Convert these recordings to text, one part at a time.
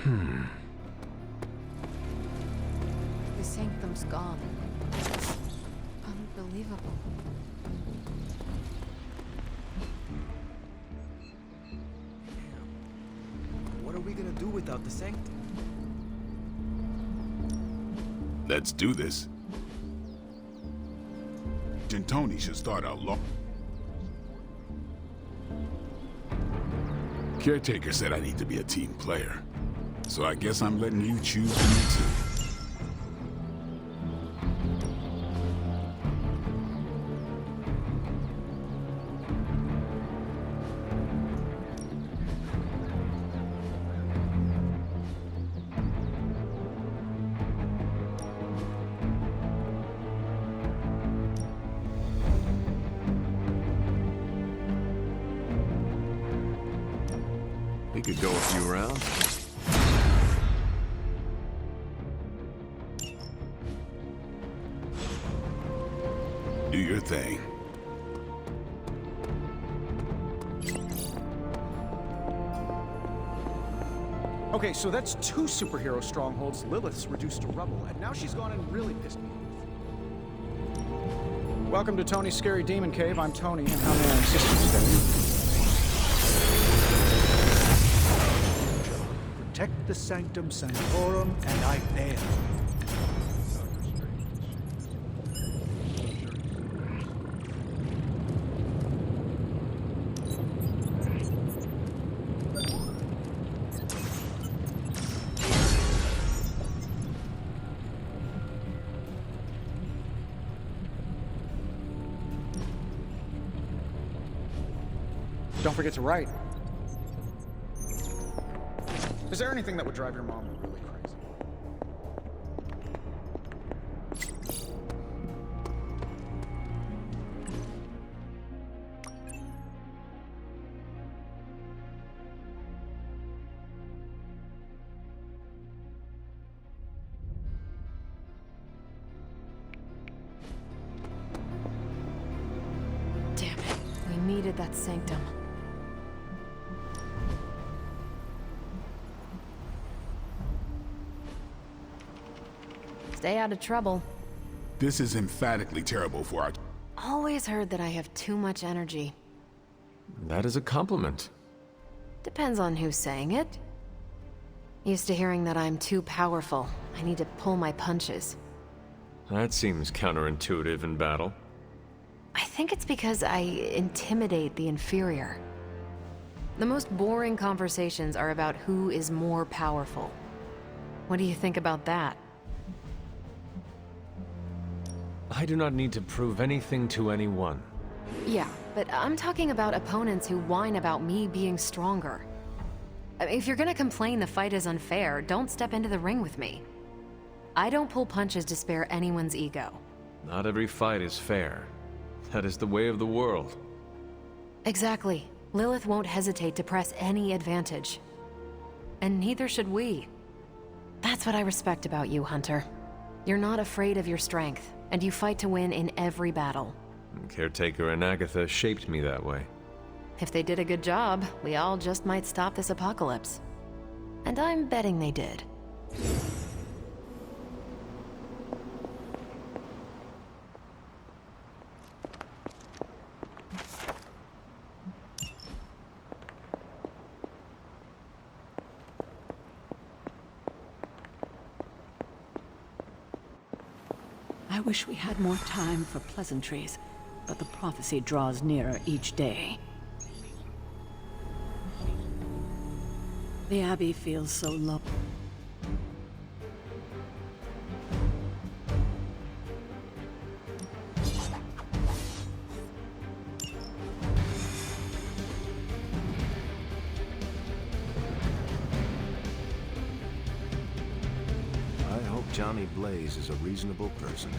The sanctum's gone. It's unbelievable. Damn. What are we gonna do without the sanctum? Let's do this. And Tony should start out long. Caretaker said I need to be a team player. So I guess I'm letting you choose for me too. We could go a few rounds. Do your thing. Okay, so that's 2 superhero strongholds Lilith's reduced to rubble, and now she's gone and really pissed me off. Welcome to Tony's Scary Demon Cave. I'm Tony, and how may I assist you today? Protect the Sanctum Sanctorum, and I bail. Don't forget to write. Is there anything that would drive your mom really crazy? Damn it. We needed that sanctum. Stay out of trouble. This is emphatically terrible for our... Always heard that I have too much energy. That is a compliment. Depends on who's saying it. Used to hearing that I'm too powerful. I need to pull my punches. That seems counterintuitive in battle. I think it's because I intimidate the inferior. The most boring conversations are about who is more powerful. What do you think about that? I do not need to prove anything to anyone. Yeah, but I'm talking about opponents who whine about me being stronger. I mean, if you're gonna complain the fight is unfair, don't step into the ring with me. I don't pull punches to spare anyone's ego. Not every fight is fair. That is the way of the world. Exactly. Lilith won't hesitate to press any advantage. And neither should we. That's what I respect about you, Hunter. You're not afraid of your strength, and you fight to win in every battle. Caretaker and Agatha shaped me that way. If they did a good job, we all just might stop this apocalypse. And I'm betting they did. I wish we had more time for pleasantries, but the prophecy draws nearer each day. The Abbey feels so low. I hope Johnny Blaze is a reasonable person.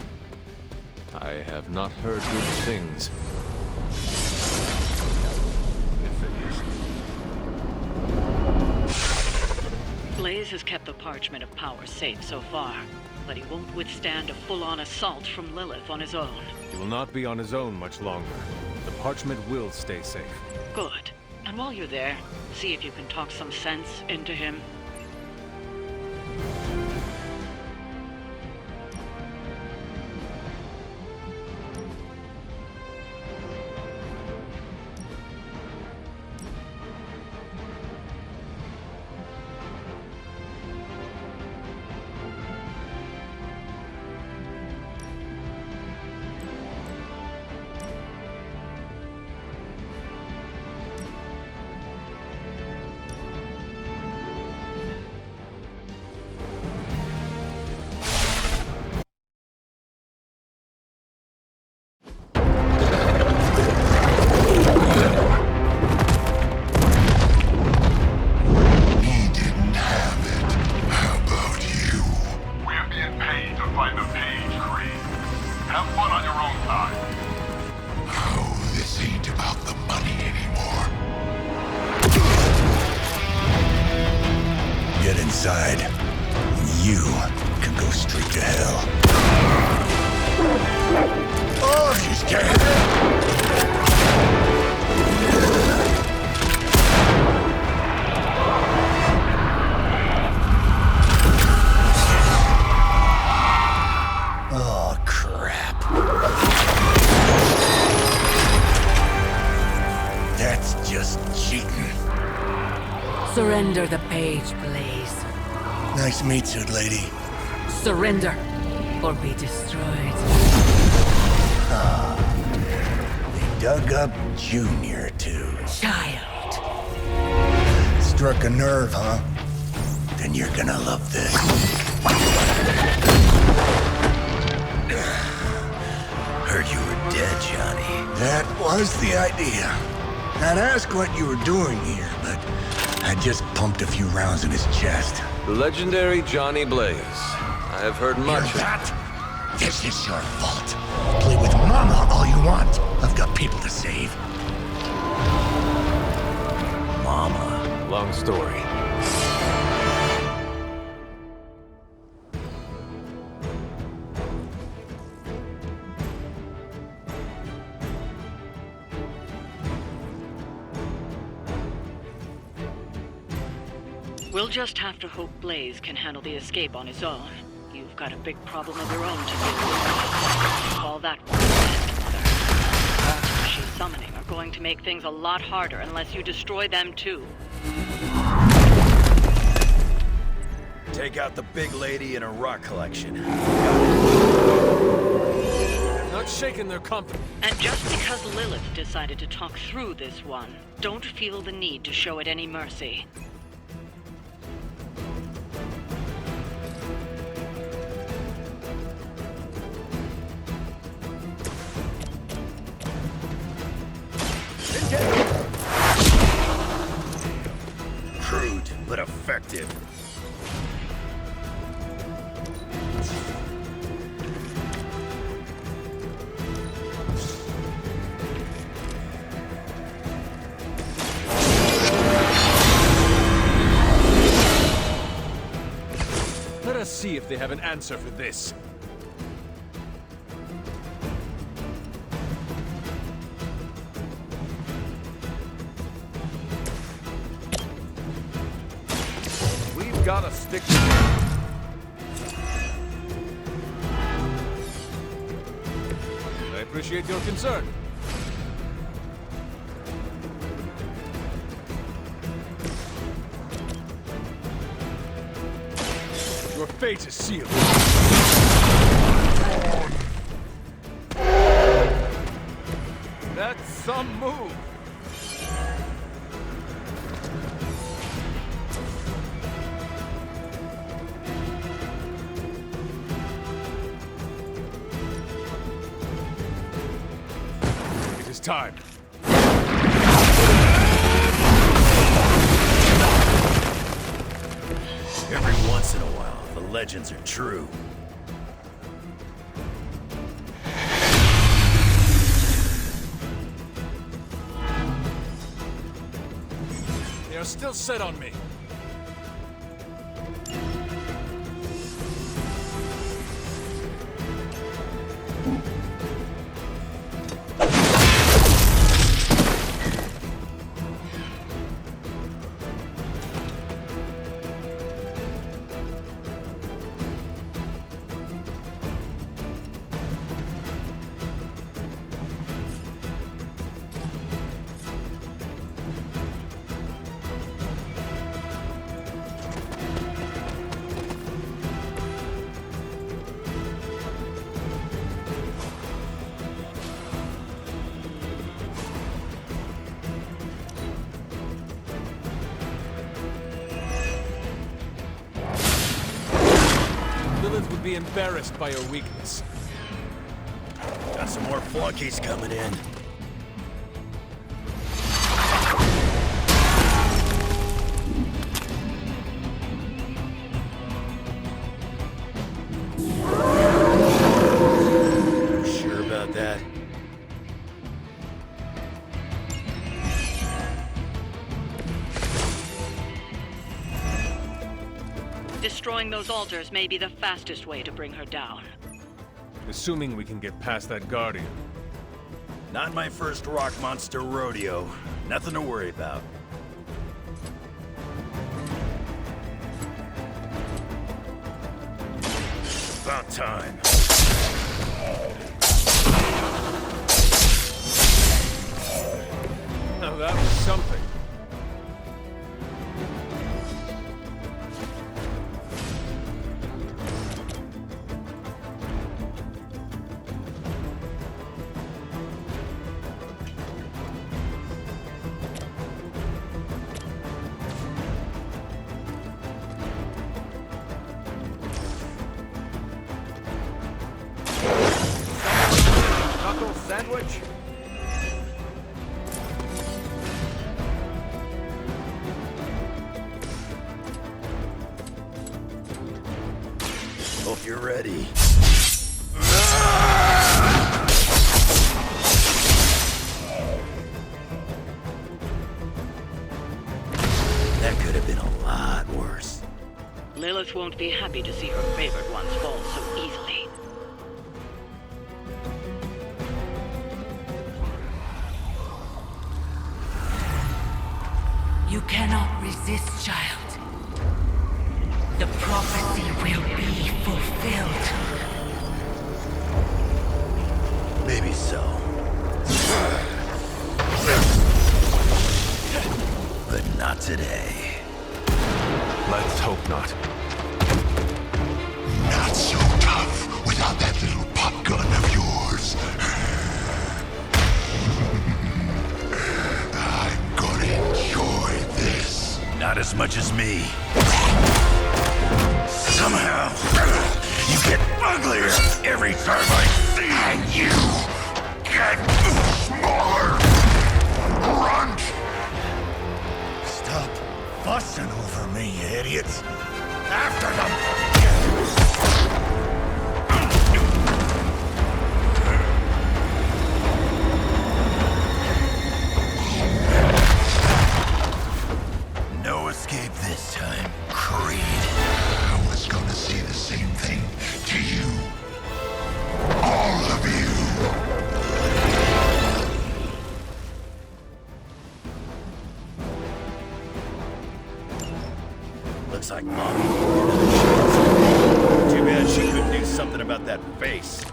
I have not heard good things. Blaze has kept the Parchment of Power safe so far, but he won't withstand a full-on assault from Lilith on his own. He will not be on his own much longer. The Parchment will stay safe. Good. And while you're there, see if you can talk some sense into him. inside. You can go straight to hell. Oh, she's dead! Oh, crap. That's just cheating. Surrender the page, Blaze. Nice meat suit, lady. Surrender, or be destroyed. They dug up Junior, too. Child. Struck a nerve, huh? Then you're gonna love this. Heard you were dead, Johnny. That was the idea. I'd ask what you were doing here, but I just pumped a few rounds in his chest. The legendary Johnny Blaze. I have heard much Hear that? This is your fault. Play with Mama all you want. I've got people to save. Mama. Long story. We'll just have to hope Blaze can handle the escape on his own. You've got a big problem of your own to deal with. Call that one Mother. The monsters she's summoning are going to make things a lot harder unless you destroy them too. Take out the big lady and her rock collection. Not shaking their confidence. And just because Lilith decided to talk through this one, don't feel the need to show it any mercy. Crude, but effective. Let us see if they have an answer for this. We've got to stick together. I appreciate your concern. Your fate is sealed. That's some move. It is time. Every once in a while, the legends are true. They are still set on me. Lilith would be embarrassed by your weakness. Got some more flunkies coming in. Sure about that? Destroying those altars may be the fastest way to bring her down. Assuming we can get past that Guardian. Not my first rock monster rodeo. Nothing to worry about. About time. Now that was something. Knuckle sandwich? Hope you're ready. That could have been a lot worse. Lilith won't be happy to see her favorite ones fall so easily. You cannot resist, child. The prophecy will be fulfilled. Maybe so. But not today. Let's hope not. Not so tough without that little pop gun of yours. I'm gonna enjoy this. Not as much as me. Somehow, you get uglier every time I see you. And you get smaller. Grunt! Stop fussing over me, you idiots. After them! No escape this time, Creed. I was gonna say the same thing to you. All of you. Looks like Mommy. Too bad she couldn't do something about that face.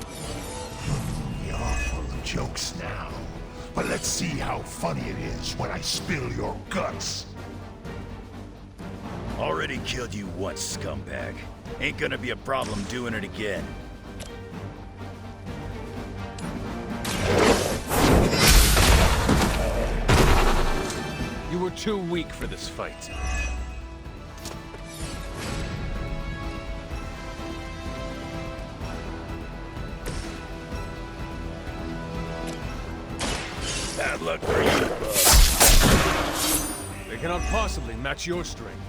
You're full of jokes now. But let's see how funny it is when I spill your guts. Already killed you once, scumbag. Ain't gonna be a problem doing it again. You were too weak for this fight. Bad luck for you, bub. They cannot possibly match your strength.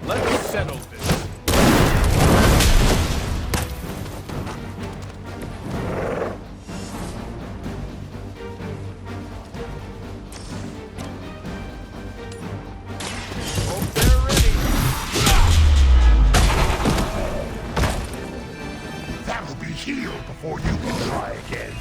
Let's settle this. Hope they're ready. That'll be healed before you can try again.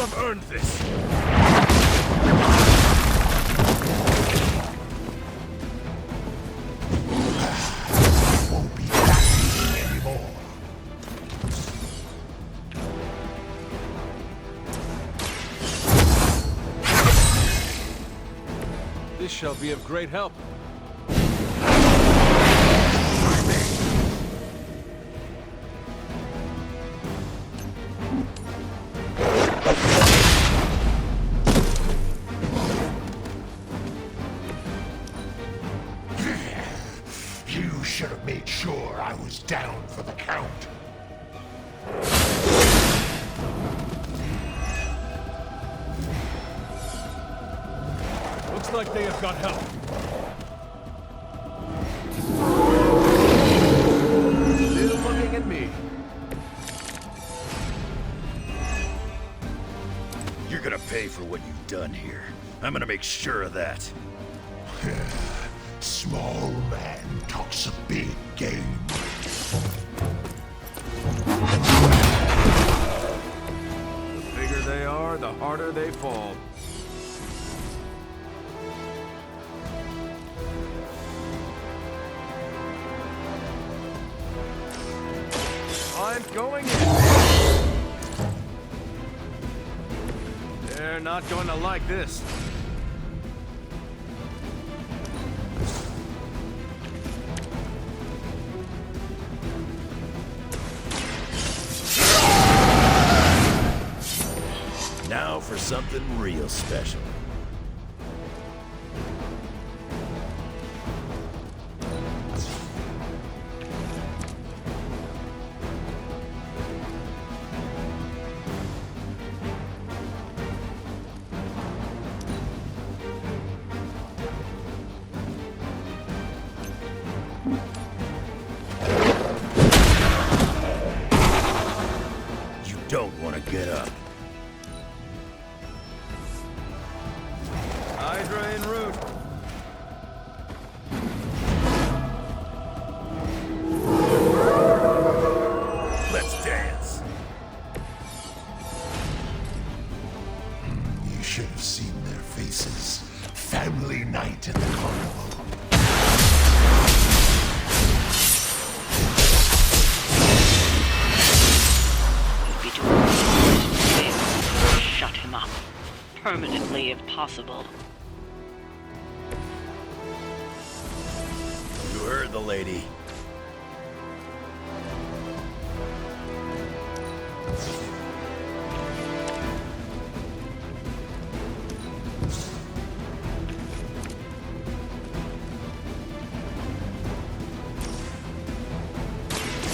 have earned this. Won't be happening anymore. This shall be of great help. You should have made sure I was down for the count. Looks like they have got help. Still looking at me. You're gonna pay for what you've done here. I'm gonna make sure of that. Small man talks a big game. The bigger they are, the harder they fall. I'm going in. They're not going to like this. Now for something real special. You don't want to get up. Hydra en route. Let's dance. You should have seen their faces. Family night at the carnival. He'd be doing shut him up. Permanently, if possible. You heard the lady.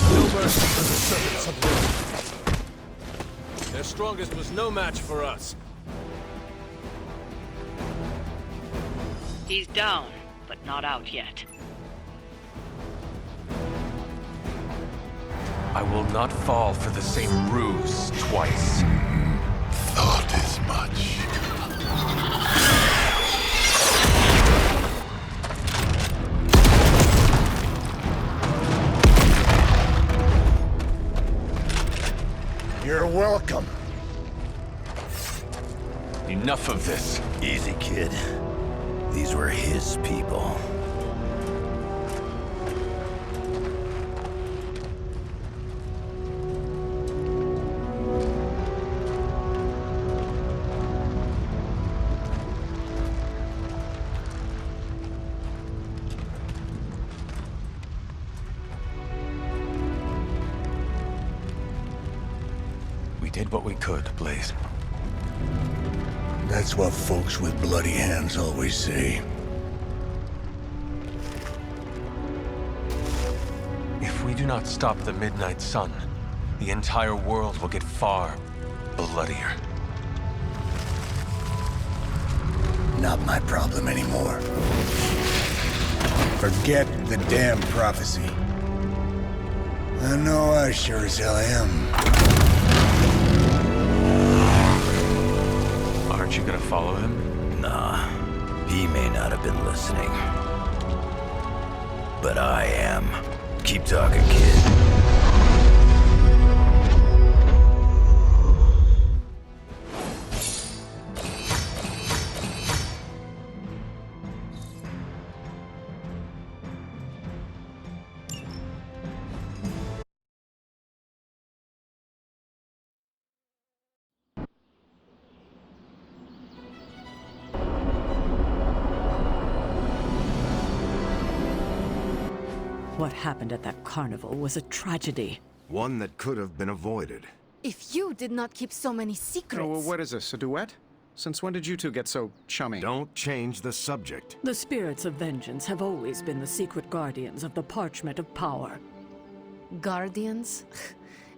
No mercy for the servants of Lilith. Their strongest was no match for us. He's down, but not out yet. I will not fall for the same ruse twice. Thought as much. You're welcome. Enough of this. Easy, kid. These were his people. We did what we could, Blaze. That's what folks with bloody hands always say. If we do not stop the Midnight Sun, the entire world will get far bloodier. Not my problem anymore. Forget the damn prophecy. I know I sure as hell am. Aren't you gonna follow him? Nah, he may not have been listening. But I am. Keep talking, kid. What happened at that carnival was a tragedy. One that could have been avoided. If you did not keep so many secrets... Oh, well, what is this, a duet? Since when did you two get so chummy? Don't change the subject. The spirits of vengeance have always been the secret guardians of the Parchment of Power. Guardians?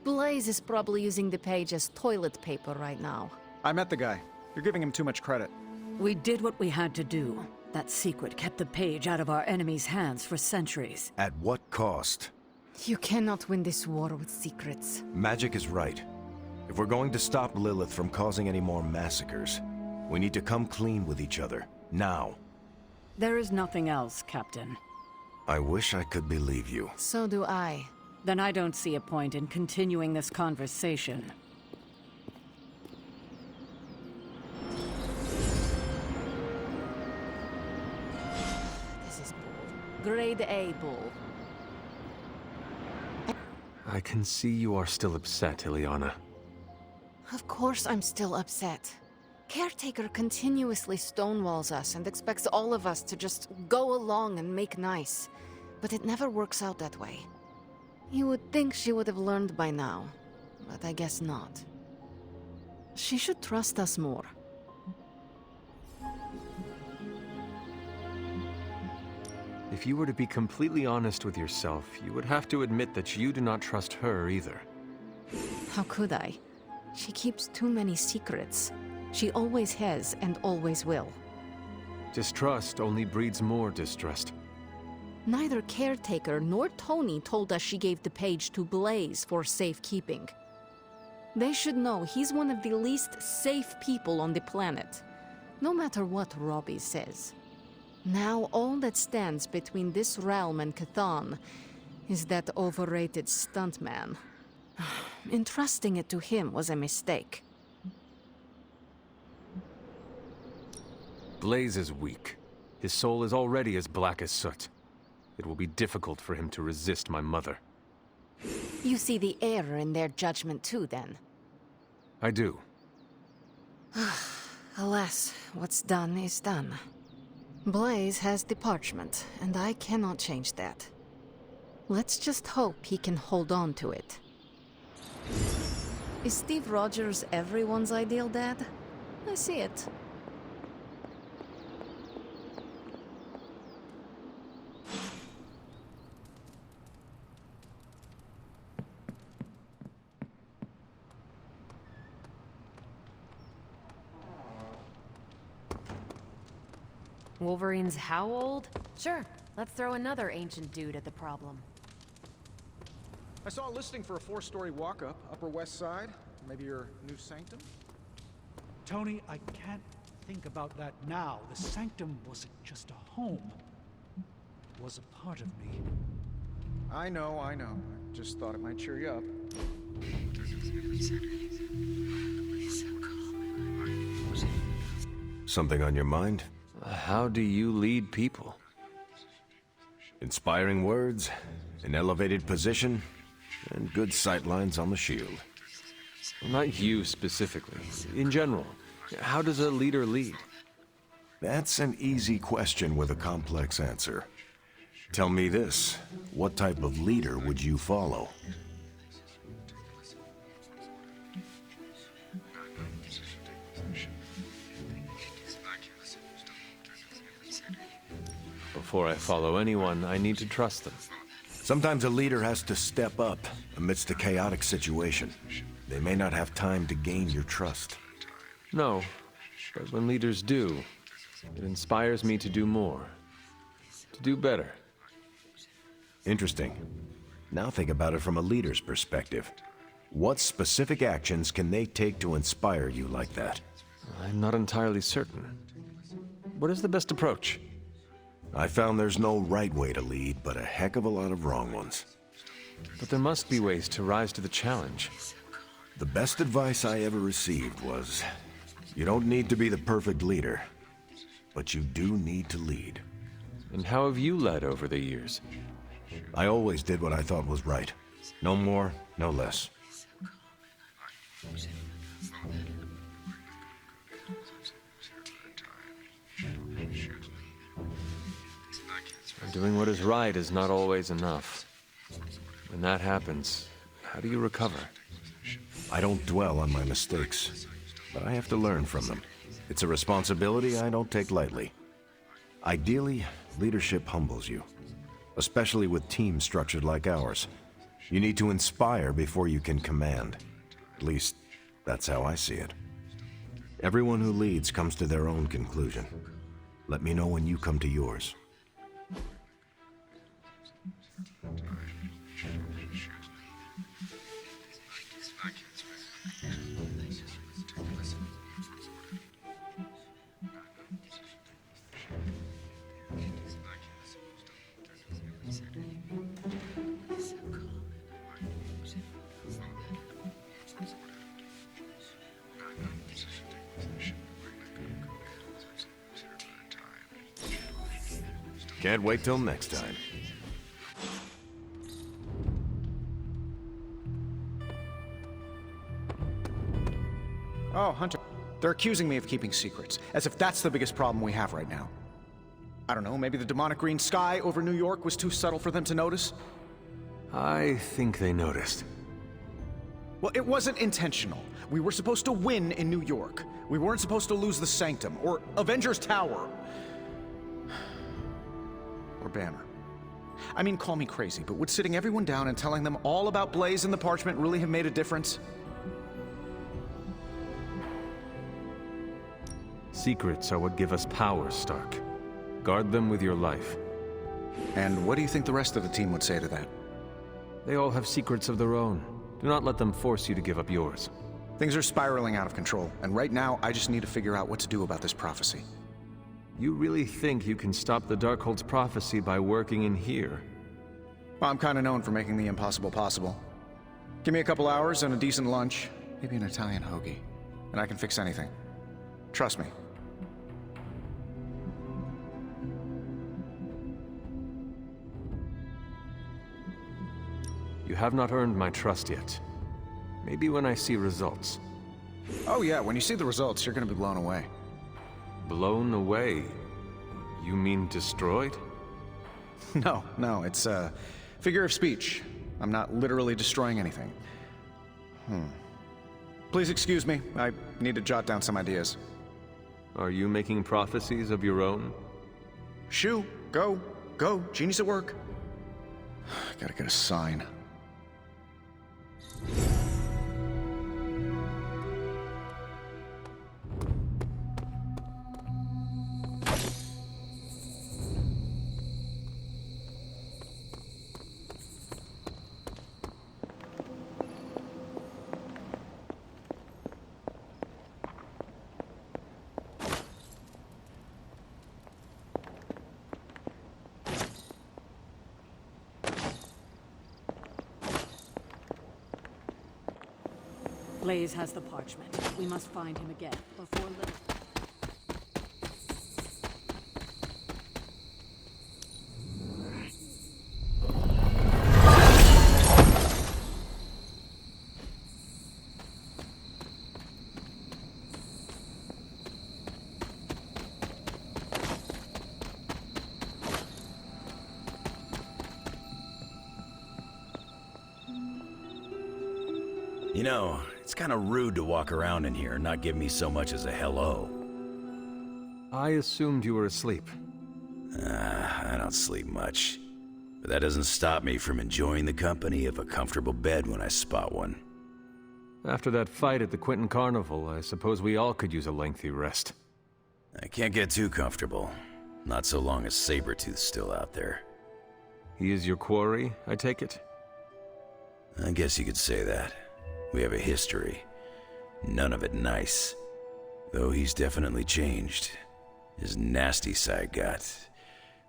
Blaze is probably using the page as toilet paper right now. I met the guy. You're giving him too much credit. We did what we had to do. That secret kept the page out of our enemies' hands for centuries. At what cost? You cannot win this war with secrets. Magic is right. If we're going to stop Lilith from causing any more massacres, we need to come clean with each other. Now. There is nothing else, Captain. I wish I could believe you. So do I. Then I don't see a point in continuing this conversation. This is bull. Grade A bull. I can see you are still upset, Ileana. Of course I'm still upset. Caretaker continuously stonewalls us and expects all of us to just go along and make nice. But it never works out that way. You would think she would have learned by now, but I guess not. She should trust us more. If you were to be completely honest with yourself, you would have to admit that you do not trust her either. How could I? She keeps too many secrets. She always has and always will. Distrust only breeds more distrust. Neither Caretaker nor Tony told us she gave the page to Blaze for safekeeping. They should know he's one of the least safe people on the planet, no matter what Robbie says. Now all that stands between this realm and Cathan is that overrated stuntman. Entrusting it to him was a mistake. Blaze is weak. His soul is already as black as soot. It will be difficult for him to resist my mother. You see the error in their judgment too, then? I do. Alas, what's done is done. Blaze has the parchment, and I cannot change that. Let's just hope he can hold on to it. Is Steve Rogers everyone's ideal dad? I see it. Wolverine's how old? Sure, let's throw another ancient dude at the problem. I saw a listing for a 4-story walk-up, Upper West Side. Maybe your new sanctum? Tony, I can't think about that now. The sanctum wasn't just a home. It was a part of me. I know. I just thought it might cheer you up. Something on your mind? How do you lead people? Inspiring words, an elevated position, and good sightlines on the shield. Not you specifically. In general, how does a leader lead? That's an easy question with a complex answer. Tell me this, what type of leader would you follow? Before I follow anyone, I need to trust them. Sometimes a leader has to step up amidst a chaotic situation. They may not have time to gain your trust. No, but when leaders do, it inspires me to do more. To do better. Interesting. Now think about it from a leader's perspective. What specific actions can they take to inspire you like that? I'm not entirely certain. What is the best approach? I found there's no right way to lead, but a heck of a lot of wrong ones. But there must be ways to rise to the challenge. The best advice I ever received was, you don't need to be the perfect leader, but you do need to lead. And how have you led over the years? I always did what I thought was right. No more, no less. Doing what is right is not always enough. When that happens, how do you recover? I don't dwell on my mistakes, but I have to learn from them. It's a responsibility I don't take lightly. Ideally, leadership humbles you, especially with teams structured like ours. You need to inspire before you can command. At least, that's how I see it. Everyone who leads comes to their own conclusion. Let me know when you come to yours. Can't wait till next time. Oh, Hunter. They're accusing me of keeping secrets, as if that's the biggest problem we have right now. I don't know, maybe the demonic green sky over New York was too subtle for them to notice? I think they noticed. Well, it wasn't intentional. We were supposed to win in New York. We weren't supposed to lose the Sanctum, or Avengers Tower. Or Banner. I mean, call me crazy, but would sitting everyone down and telling them all about Blaze and the Parchment really have made a difference? Secrets are what give us power, Stark. Guard them with your life. And what do you think the rest of the team would say to that? They all have secrets of their own. Do not let them force you to give up yours. Things are spiraling out of control, and right now I just need to figure out what to do about this prophecy. You really think you can stop the Darkhold's prophecy by working in here? Well, I'm kinda known for making the impossible possible. Give me a couple hours and a decent lunch, maybe an Italian hoagie, and I can fix anything. Trust me. You have not earned my trust yet. Maybe when I see results. Oh yeah, when you see the results, you're gonna be blown away. Blown away? You mean destroyed? No, it's a figure of speech. I'm not literally destroying anything. Please excuse me, I need to jot down some ideas. Are you making prophecies of your own? Shoo, go, genius at work. Gotta get a sign. Blaze has the parchment. We must find him again before Lilith. You know, it's kind of rude to walk around in here and not give me so much as a hello. I assumed you were asleep. I don't sleep much. But that doesn't stop me from enjoying the company of a comfortable bed when I spot one. After that fight at the Quentin Carnival, I suppose we all could use a lengthy rest. I can't get too comfortable. Not so long as Sabertooth's still out there. He is your quarry, I take it? I guess you could say that. We have a history. None of it nice. Though he's definitely changed. His nasty side got,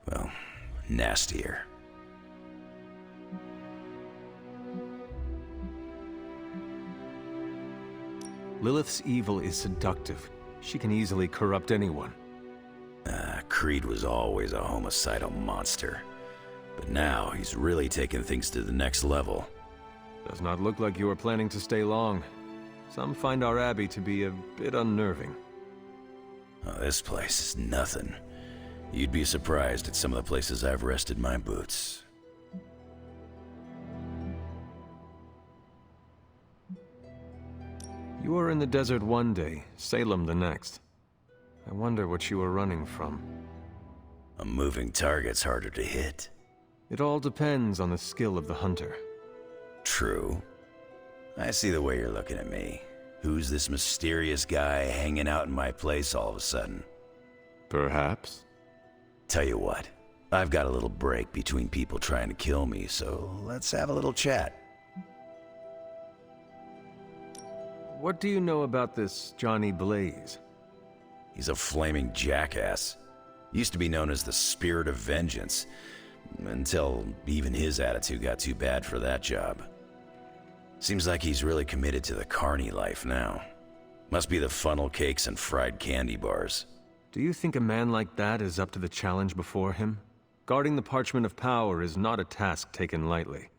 well, nastier. Lilith's evil is seductive. She can easily corrupt anyone. Creed was always a homicidal monster. But now he's really taken things to the next level. Does not look like you are planning to stay long. Some find our abbey to be a bit unnerving. Oh, this place is nothing. You'd be surprised at some of the places I've rested my boots. You were in the desert one day, Salem the next. I wonder what you were running from. A moving target's harder to hit. It all depends on the skill of the hunter. True. I see the way you're looking at me. Who's this mysterious guy hanging out in my place all of a sudden? Perhaps. Tell you what, I've got a little break between people trying to kill me, so let's have a little chat. What do you know about this Johnny Blaze? He's a flaming jackass. Used to be known as the Spirit of Vengeance, until even his attitude got too bad for that job. Seems like he's really committed to the carny life now. Must be the funnel cakes and fried candy bars. Do you think a man like that is up to the challenge before him? Guarding the Parchment of Power is not a task taken lightly.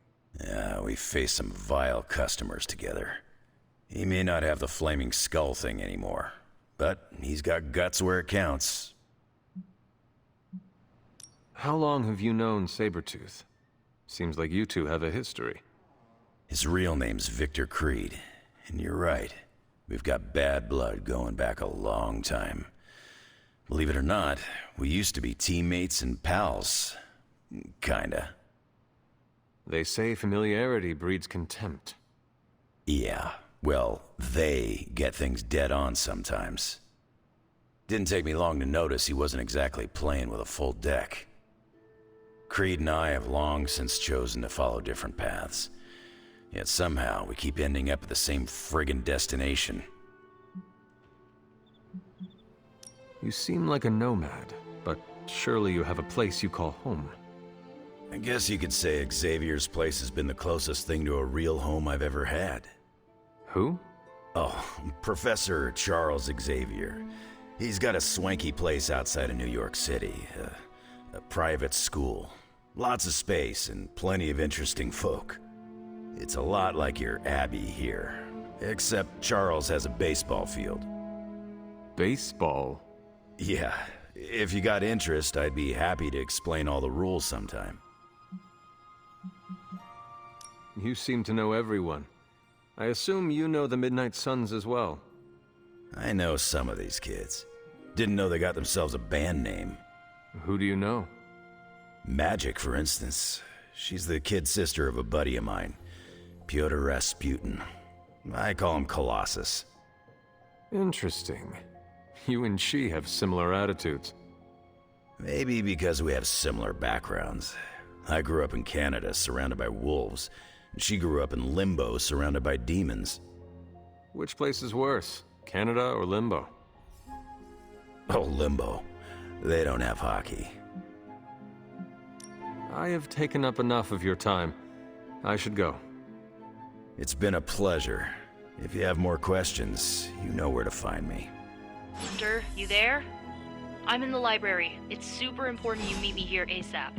Yeah, we faced some vile customers together. He may not have the flaming skull thing anymore, but he's got guts where it counts. How long have you known Sabertooth? Seems like you two have a history. His real name's Victor Creed, and you're right. We've got bad blood going back a long time. Believe it or not, we used to be teammates and pals. Kinda. They say familiarity breeds contempt. Yeah, well, they get things dead on sometimes. Didn't take me long to notice he wasn't exactly playing with a full deck. Creed and I have long since chosen to follow different paths. Yet somehow we keep ending up at the same friggin' destination. You seem like a nomad, but surely you have a place you call home. I guess you could say Xavier's place has been the closest thing to a real home I've ever had. Who? Oh, Professor Charles Xavier. He's got a swanky place outside of New York City. A private school. Lots of space and plenty of interesting folk. It's a lot like your Abbey here, except Charles has a baseball field. Baseball? Yeah, if you got interest, I'd be happy to explain all the rules sometime. You seem to know everyone. I assume you know the Midnight Suns as well. I know some of these kids. Didn't know they got themselves a band name. Who do you know? Magic, for instance. She's the kid sister of a buddy of mine, Pyotr Rasputin. I call him Colossus. Interesting. You and she have similar attitudes. Maybe because we have similar backgrounds. I grew up in Canada, surrounded by wolves. She grew up in Limbo, surrounded by demons. Which place is worse, Canada or Limbo? Oh, Limbo. They don't have hockey. I have taken up enough of your time. I should go. It's been a pleasure. If you have more questions, you know where to find me. Hunter, you there? I'm in the library. It's super important you meet me here ASAP.